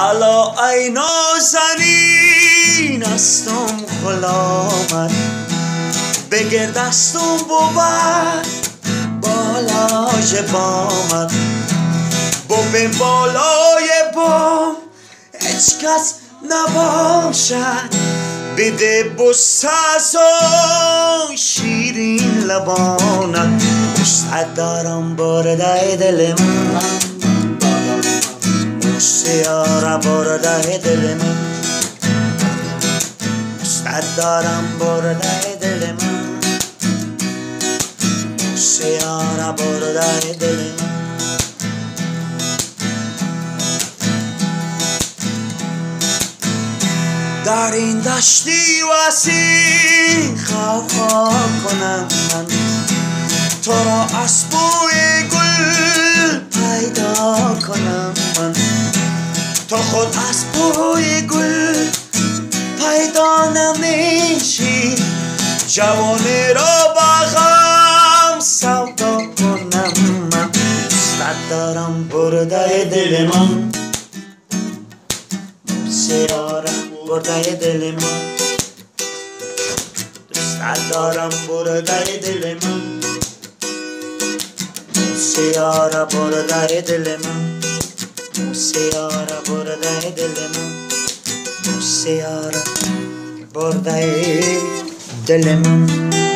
الا ای نازنین استم غلامت بگیر دستم ببر بالای بامت ببین بالای بام هیچ کس نباشد بده بوسه از آن شیرین لبانت دوست دارم برده دل من موسیقی برده دل من دوست دارم برده دل من موسیقی برده دل من در این دشتی وسیع خفا کنم من تو را از بوی گل پیدا کنم من تو خود از بوی گل پیدا نمیشی جوانی را با غم سودا کنم من دوست دارم برده دل من سیاره برده دل من دوست دارم برده دل من سیاره برده دل من سیاره برده دل من سیاره برده دل من